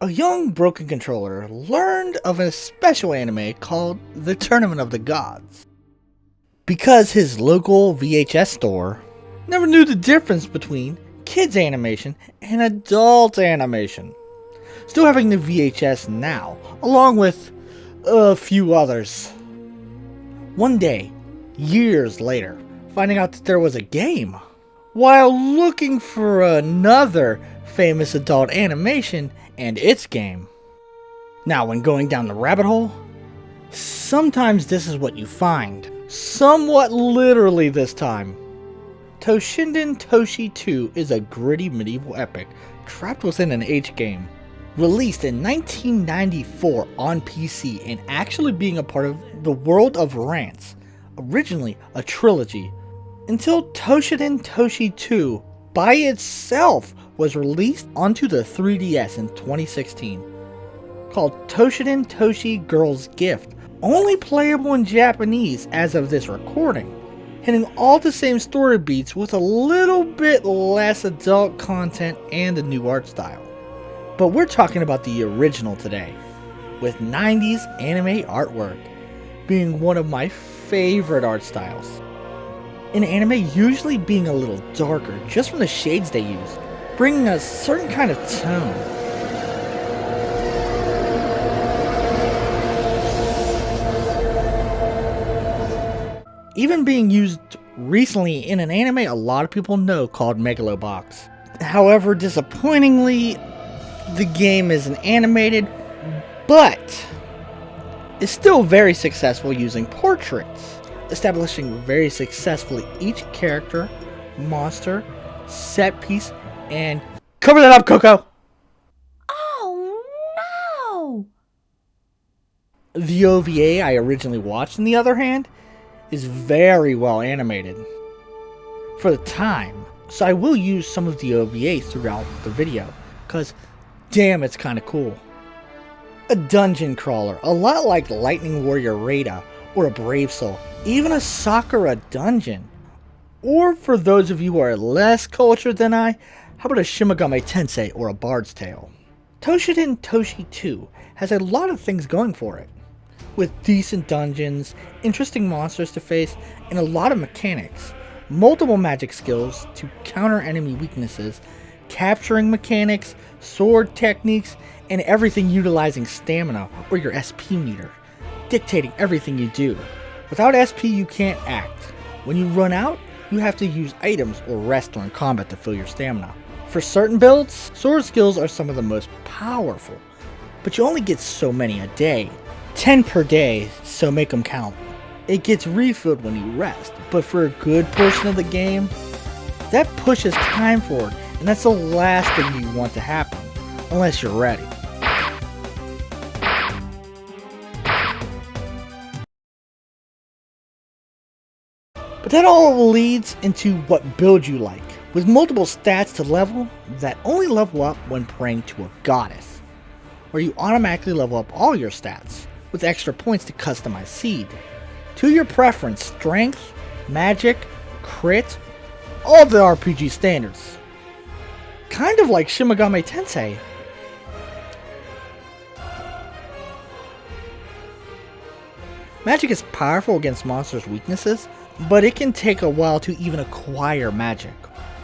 A young broken controller learned of a special anime called The Tournament of the Gods. Because his local VHS store never knew the difference between kids animation and adult animation. Still having the VHS now, along with a few others. One day, years later, finding out that there was a game, while looking for another famous adult animation and its game. Now, when going down the rabbit hole, sometimes this is what you find. Somewhat literally this time. Toushin Toshi 2 is a gritty medieval epic trapped within an H game. Released in 1994 on PC and actually being a part of the world of Rance, originally a trilogy, until Toushin Toshi 2 by itself was released onto the 3DS in 2016. Called Toushin Toshi Girls Gift, only playable in Japanese as of this recording, hitting all the same story beats with a little bit less adult content and a new art style. But we're talking about the original today, with 90s anime artwork being one of my favorite art styles. In anime usually being a little darker just from the shades they use, bringing a certain kind of tone. Even being used recently in an anime a lot of people know called Imageepoch. However, disappointingly, the game isn't animated, but is still very successful using portraits, establishing very successfully each character, monster, set piece, and cover that up, Coco! Oh no! The OVA I originally watched, on the other hand, is very well animated for the time, so I will use some of the OVA throughout the video, because damn, it's kinda cool. A dungeon crawler, a lot like Lightning Warrior Rada or a Brave Soul, even a Sakura dungeon. Or for those of you who are less cultured than I, how about a Shimigami Tensei or a Bard's Tale? Toushin Toshi 2 has a lot of things going for it, with decent dungeons, interesting monsters to face, and a lot of mechanics. Multiple magic skills to counter enemy weaknesses, capturing mechanics, sword techniques, and everything utilizing stamina or your SP meter, dictating everything you do. Without SP you can't act. When you run out, you have to use items or rest during combat to fill your stamina. For certain builds, sword skills are some of the most powerful, but you only get so many a day. 10 per day, so make them count. It gets refilled when you rest, but for a good portion of the game, that pushes time forward, and that's the last thing you want to happen, unless you're ready. But that all leads into what build you like, with multiple stats to level that only level up when praying to a goddess, where you automatically level up all your stats, with extra points to customize seed. To your preference, strength, magic, crit, all the RPG standards. Kind of like Shimigami Tensei. Magic is powerful against monsters' weaknesses, but it can take a while to even acquire magic.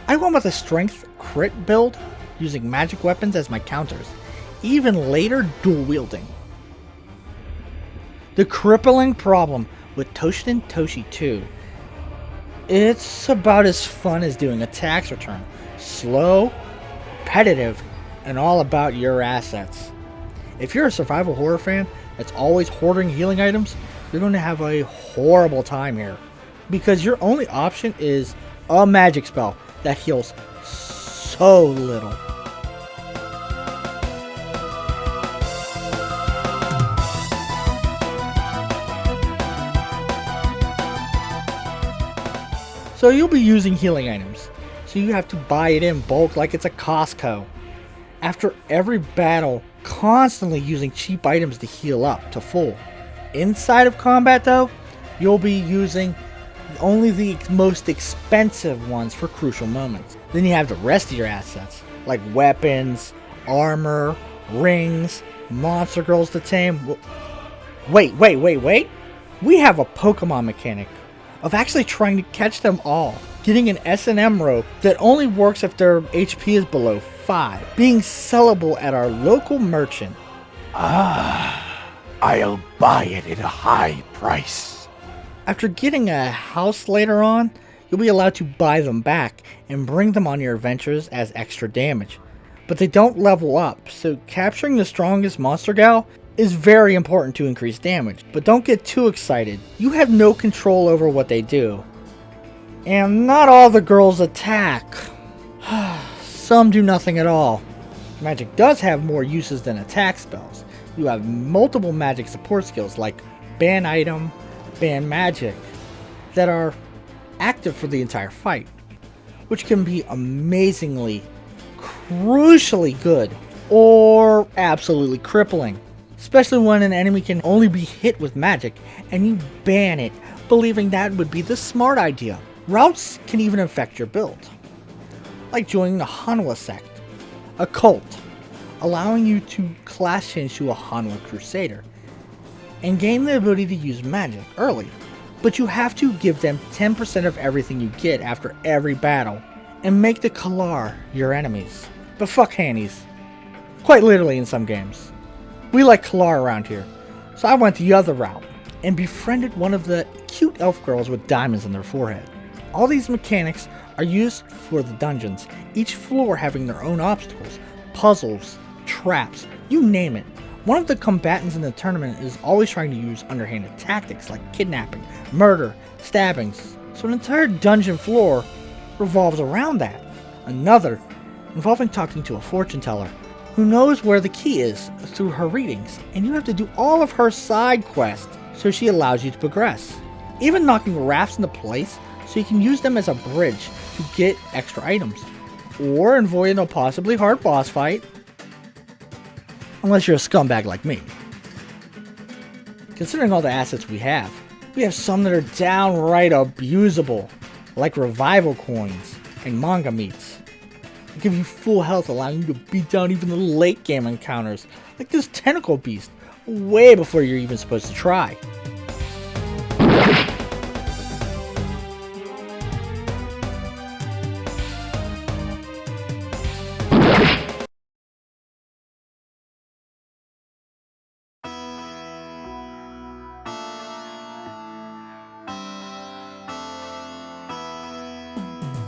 I went with a strength crit build, using magic weapons as my counters, even later dual wielding. The crippling problem with Toushin Toshi 2, it's about as fun as doing a tax return. Slow, repetitive, and all about your assets. If you're a survival horror fan that's always hoarding healing items, you're going to have a horrible time here, because your only option is a magic spell that heals so little. So you'll be using healing items, so you have to buy it in bulk like it's a Costco. After every battle, constantly using cheap items to heal up to full. Inside of combat though, you'll be using only the most expensive ones for crucial moments. Then you have the rest of your assets, like weapons, armor, rings, monster girls to tame. Wait. We have a Pokemon mechanic of actually trying to catch them all. Getting an S&M rope that only works if their HP is below 5. Being sellable at our local merchant. I'll buy it at a high price. After getting a house later on, you'll be allowed to buy them back and bring them on your adventures as extra damage. But they don't level up, so capturing the strongest monster gal is very important to increase damage. But don't get too excited. You have no control over what they do. And not all the girls attack. Some do nothing at all. Magic does have more uses than attack spells. You have multiple magic support skills like ban item, ban magic that are active for the entire fight, which can be amazingly, crucially good or absolutely crippling, especially when an enemy can only be hit with magic and you ban it, believing that would be the smart idea. Routes can even affect your build, like joining the Hanwha sect, a cult, allowing you to class change to a Hanwha Crusader, and gain the ability to use magic early, but you have to give them 10% of everything you get after every battle, and make the Kalar your enemies. But fuck Hannies. Quite literally in some games. We like Kalar around here, so I went the other route, and befriended one of the cute elf girls with diamonds on their forehead. All these mechanics are used for the dungeons, each floor having their own obstacles, puzzles, traps, you name it. One of the combatants in the tournament is always trying to use underhanded tactics like kidnapping, murder, stabbings, so an entire dungeon floor revolves around that. Another involving talking to a fortune teller who knows where the key is through her readings, and you have to do all of her side quests so she allows you to progress. Even knocking rafts into place so you can use them as a bridge to get extra items, or avoiding a possibly hard boss fight. Unless you're a scumbag like me. Considering all the assets we have some that are downright abusable, like revival coins and manga meats. They give you full health, allowing you to beat down even the late game encounters, like this tentacle beast, way before you're even supposed to try.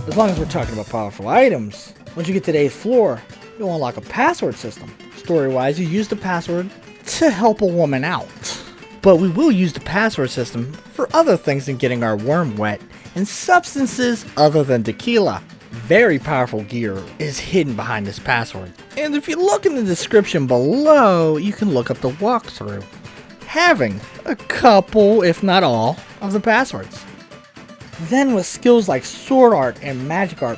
As long as we're talking about powerful items, once you get to the 8th floor, you'll unlock a password system. Story-wise, you use the password to help a woman out. But we will use the password system for other things than getting our worm wet, and substances other than tequila. Very powerful gear is hidden behind this password. And if you look in the description below, you can look up the walkthrough, having a couple, if not all, of the passwords. Then with skills like sword art and magic art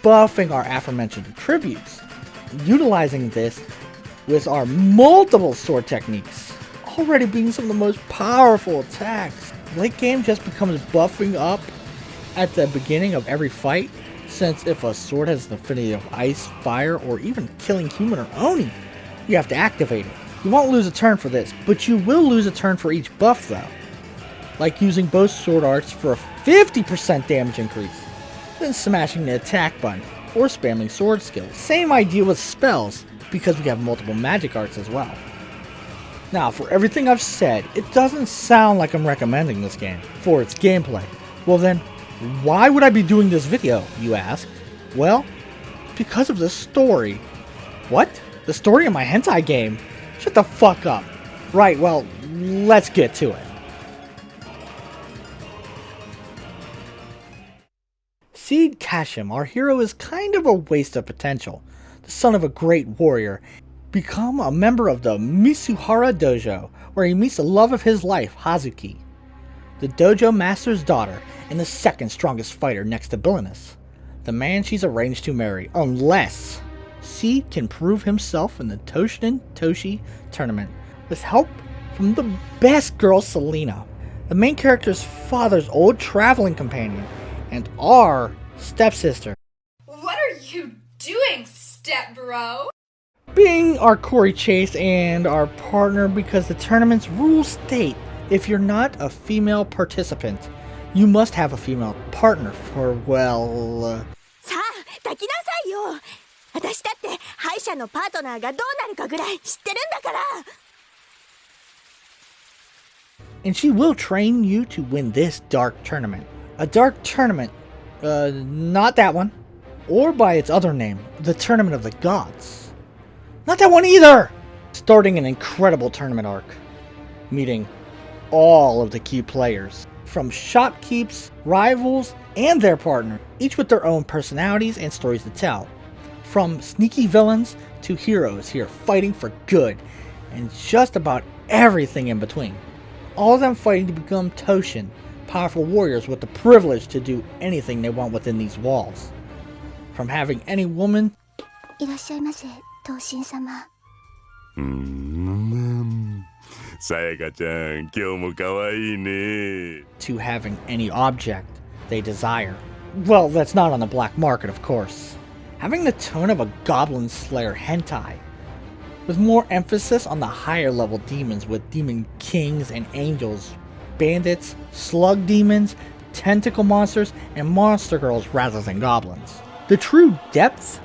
buffing our aforementioned attributes, utilizing this with our multiple sword techniques, already being some of the most powerful attacks. Late game just becomes buffing up at the beginning of every fight, since if a sword has an affinity of ice, fire, or even killing human or Oni, you have to activate it. You won't lose a turn for this, but you will lose a turn for each buff though. Like using both sword arts for a 50% damage increase, then smashing the attack button, or spamming sword skills. Same idea with spells, because we have multiple magic arts as well. Now, for everything I've said, it doesn't sound like I'm recommending this game for its gameplay. Well then, why would I be doing this video, you ask? Well, because of the story. What? The story of my hentai game? Shut the fuck up. Right, well, let's get to it. Seed Cashima, our hero, is kind of a waste of potential. The son of a great warrior, become a member of the Misuhara Dojo, where he meets the love of his life, Hazuki, the dojo master's daughter and the second strongest fighter next to Villainous, the man she's arranged to marry, unless Seed can prove himself in the Toushin Toshi tournament with help from the best girl, Selena, the main character's father's old traveling companion, and our stepsister. What are you doing, step bro? being our Corey Chase and our partner because the tournament's rules state if you're not a female participant, you must have a female partner for, well... さあ、抱きなさいよ。私だって敗者のパートナーがどうなるかぐらい知ってるんだから。And she will train you to win this dark tournament. A dark tournament, not that one. Or by its other name, the Tournament of the Gods. Not that one either! Starting an incredible tournament arc, meeting all of the key players, from shopkeeps, rivals, and their partner, each with their own personalities and stories to tell. From sneaky villains to heroes here fighting for good, and just about everything in between. All of them fighting to become Toushin, powerful warriors with the privilege to do anything they want within these walls. From having any woman いらっしゃいませ、東進様。さやかちゃん、今日も可愛いね。 to having any object they desire. Well, that's not on the black market, of course. Having the tone of a goblin slayer hentai, with more emphasis on the higher level demons with demon kings and angels, bandits, slug demons, tentacle monsters, and monster girls rather than goblins. The true depth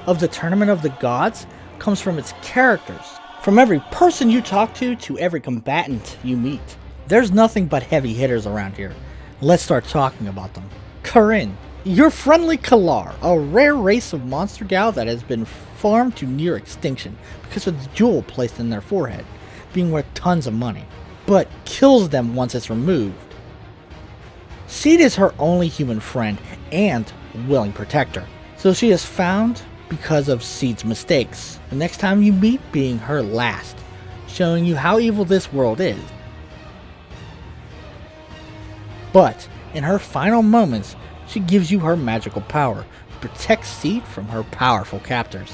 of the Tournament of the Gods comes from its characters. From every person you talk to every combatant you meet. There's nothing but heavy hitters around here. Let's start talking about them. Corinne, your friendly Kalar, a rare race of monster gal that has been farmed to near extinction because of the jewel placed in their forehead, being worth tons of money, but kills them once it's removed. Seed is her only human friend and willing protector, so she is found because of Seed's mistakes, the next time you meet being her last, showing you how evil this world is. But in her final moments, she gives you her magical power to protect Seed from her powerful captors.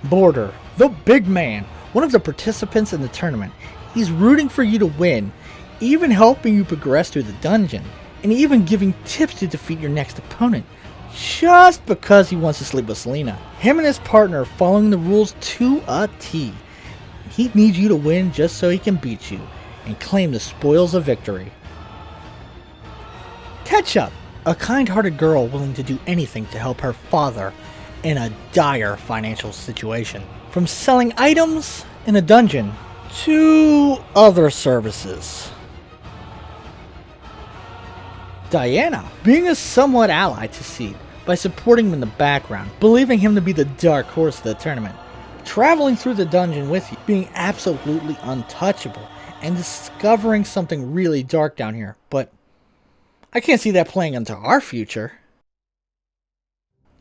Border, the big man, one of the participants in the tournament. He's rooting for you to win, even helping you progress through the dungeon, and even giving tips to defeat your next opponent, just because he wants to sleep with Selena. Him and his partner following the rules to a T. He needs you to win just so he can beat you, and claim the spoils of victory. Ketchup, a kind-hearted girl willing to do anything to help her father in a dire financial situation. From selling items in a dungeon to other services. Diana, being a somewhat ally to Seed by supporting him in the background, believing him to be the dark horse of the tournament, traveling through the dungeon with you, being absolutely untouchable, and discovering something really dark down here, but I can't see that playing into our future.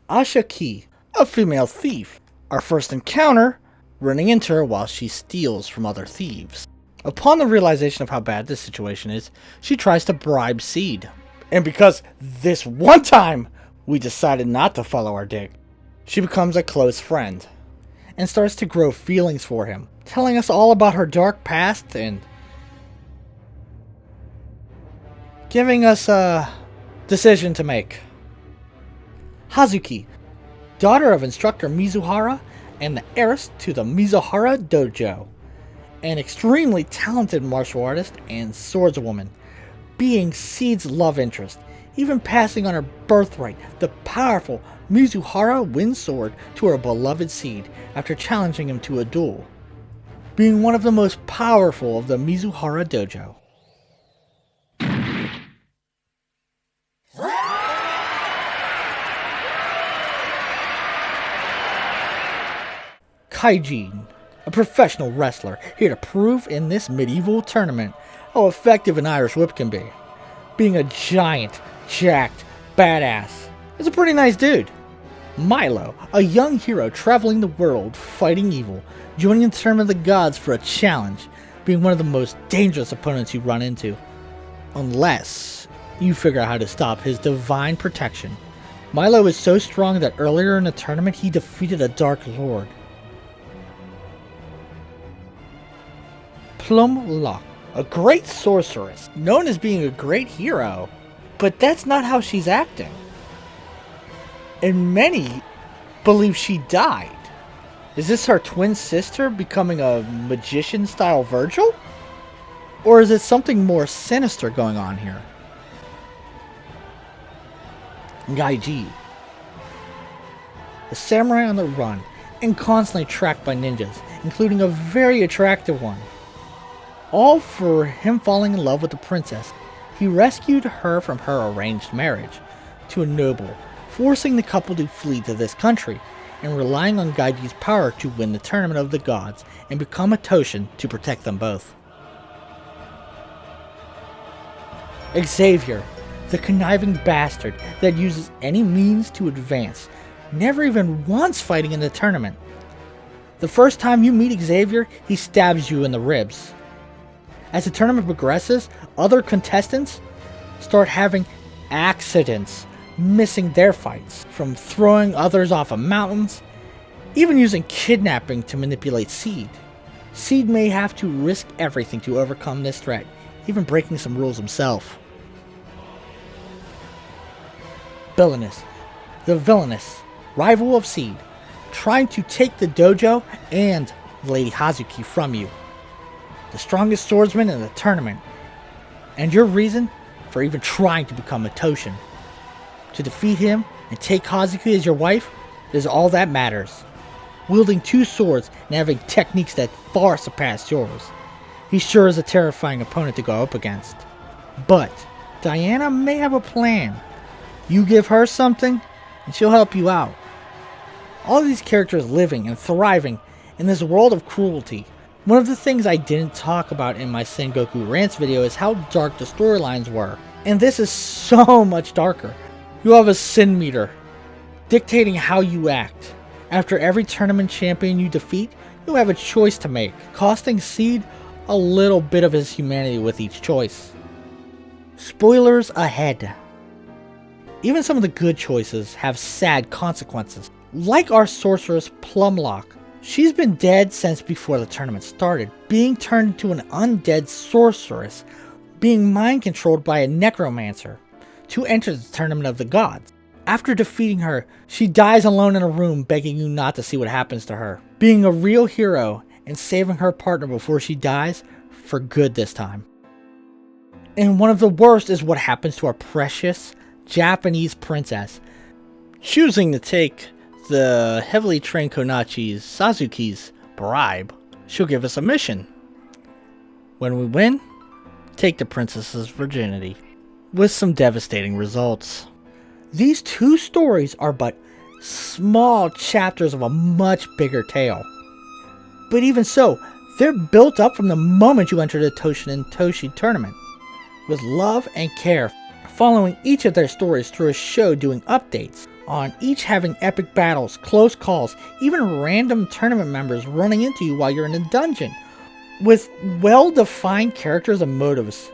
Asha Key, a female thief. Our first encounter, running into her while she steals from other thieves. Upon the realization of how bad this situation is, she tries to bribe Seed. And because this one time we decided not to follow our dick, she becomes a close friend and starts to grow feelings for him, telling us all about her dark past and giving us a decision to make. Hazuki, daughter of instructor Mizuhara and the heiress to the Mizuhara Dojo, an extremely talented martial artist and swordswoman, being Seed's love interest, even passing on her birthright, the powerful Mizuhara wind sword, to her beloved Seed after challenging him to a duel, being one of the most powerful of the Mizuhara Dojo. Kaijin, a professional wrestler here to prove in this medieval tournament how effective an Irish whip can be. Being a giant, jacked, badass is a pretty nice dude. Milo, a young hero traveling the world fighting evil, joining the Tournament of the Gods for a challenge, being one of the most dangerous opponents you run into. Unless you figure out how to stop his divine protection Milo is so strong that earlier in the tournament he defeated a Dark Lord. Plumlock, a great sorceress, known as being a great hero, but that's not how she's acting. And many believe she died. Is this her twin sister becoming a magician-style Virgil? Or is it something more sinister going on here? Gaiji, a samurai on the run and constantly tracked by ninjas, including a very attractive one. All for him falling in love with the princess. He rescued her from her arranged marriage to a noble, forcing the couple to flee to this country, and relying on Gaiji's power to win the Tournament of the Gods and become a Toushin to protect them both. Xavier, the conniving bastard that uses any means to advance, never even once fighting in the tournament. The first time you meet Xavier, he stabs you in the ribs. As the tournament progresses, other contestants start having accidents, missing their fights, from throwing others off of mountains, even using kidnapping to manipulate Seed. Seed may have to risk everything to overcome this threat, even breaking some rules himself. Villainous, the villainous rival of Seed, trying to take the dojo and Lady Hazuki from you. The strongest swordsman in the tournament, and your reason for even trying to become a Toushin. To defeat him and take Hazuki as your wife is all that matters. Wielding 2 swords and having techniques that far surpass yours, he sure is a terrifying opponent to go up against. But Diana may have a plan. You give her something, and she'll help you out. All these characters living and thriving in this world of cruelty. One of the things I didn't talk about in my Sengoku Rance video is how dark the storylines were. And this is so much darker. You have a sin meter, dictating how you act. After every tournament champion you defeat, you have a choice to make, costing Seed a little bit of his humanity with each choice. Spoilers ahead. Even some of the good choices have sad consequences. Like our sorceress Plumlock, she's been dead since before the tournament started, being turned into an undead sorceress, being mind controlled by a necromancer to enter the Tournament of the Gods. After defeating her, she dies alone in a room begging you not to see what happens to her. Being a real hero and saving her partner before she dies, for good this time. And one of the worst is what happens to our precious Japanese princess, choosing to take the heavily trained Konachi's Sazuki's bribe. She'll give us a mission. When we win, take the princess's virginity, with some devastating results. These 2 stories are but small chapters of a much bigger tale. But even so, they're built up from the moment you enter the Toushin Toshi tournament, with love and care, following each of their stories through a show doing updates on each, having epic battles, close calls, even random tournament members running into you while you're in a dungeon, with well-defined characters and motives.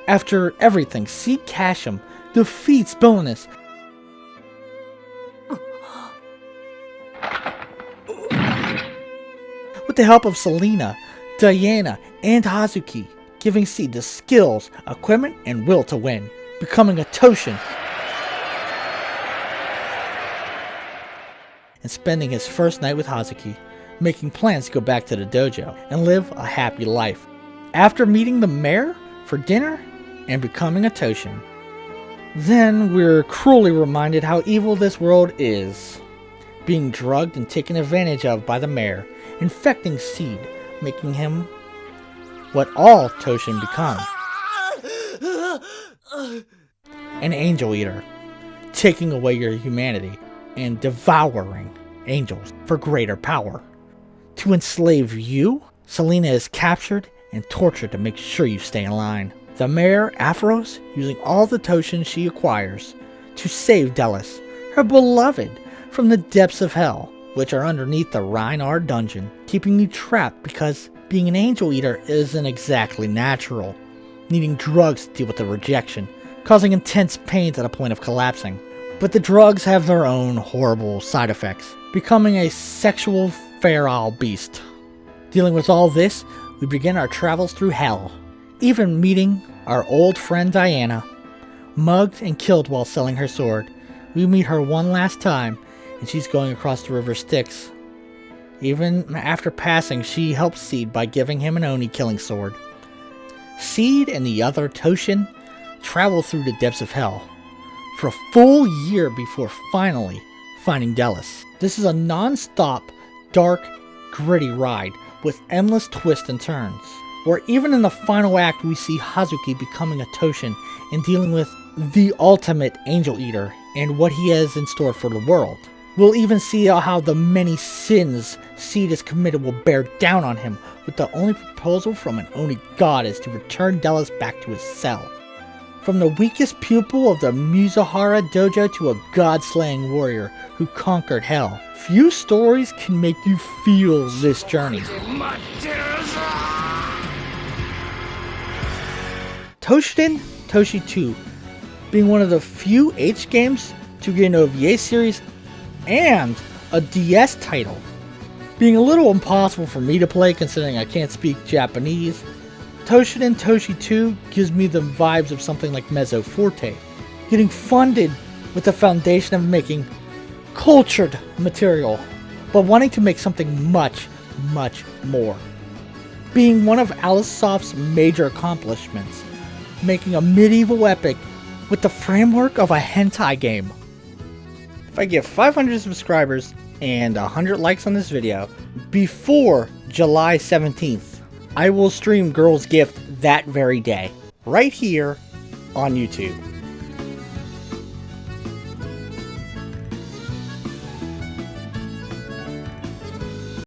After everything, Seed Cashima defeats villainous with the help of Selena, Diana, and Hazuki, giving Seed the skills, equipment, and will to win, becoming a Toushin, and spending his first night with Hazuki, making plans to go back to the dojo and live a happy life. After meeting the mayor for dinner and becoming a Toushin, then we're cruelly reminded how evil this world is, being drugged and taken advantage of by the mayor, infecting Seed, making him what all Toushin become, an angel eater, taking away your humanity and devouring angels for greater power. To enslave you, Selena is captured and tortured to make sure you stay in line. The mayor, Aphros, using all the Toushin she acquires to save Delis, her beloved, from the depths of hell, which are underneath the Rhinar dungeon, keeping you trapped because being an angel eater isn't exactly natural, needing drugs to deal with the rejection, causing intense pain to the point of collapsing. But the drugs have their own horrible side effects, becoming a sexual feral beast. Dealing with all this, we begin our travels through hell, even meeting our old friend Diana. Mugged and killed while selling her sword, we meet her one last time, and she's going across the river Styx. Even after passing, she helps Seed by giving him an Oni killing sword. Seed and the other Toushin travel through the depths of hell for a full year before finally finding Delos. This is a non-stop, dark, gritty ride with endless twists and turns, where even in the final act we see Hazuki becoming a Toushin and dealing with the ultimate Angel Eater and what he has in store for the world. We'll even see how the many sins Seed has committed will bear down on him, with the only proposal from an Oni god is to return Delos back to his cell. From the weakest pupil of the Mizuhara dojo to a god-slaying warrior who conquered hell, few stories can make you feel this journey. Toushin Toshi 2 being one of the few H games to get an OVA series and a DS title. Being a little impossible for me to play considering I can't speak Japanese, Toushin Toshi 2 gives me the vibes of something like Mezzo Forte, getting funded with the foundation of making cultured material, but wanting to make something much, much more. Being one of Alicesoft's major accomplishments, making a medieval epic with the framework of a hentai game. If I get 500 subscribers and 100 likes on this video before July 17th, I will stream Girls Gift that very day, right here on YouTube.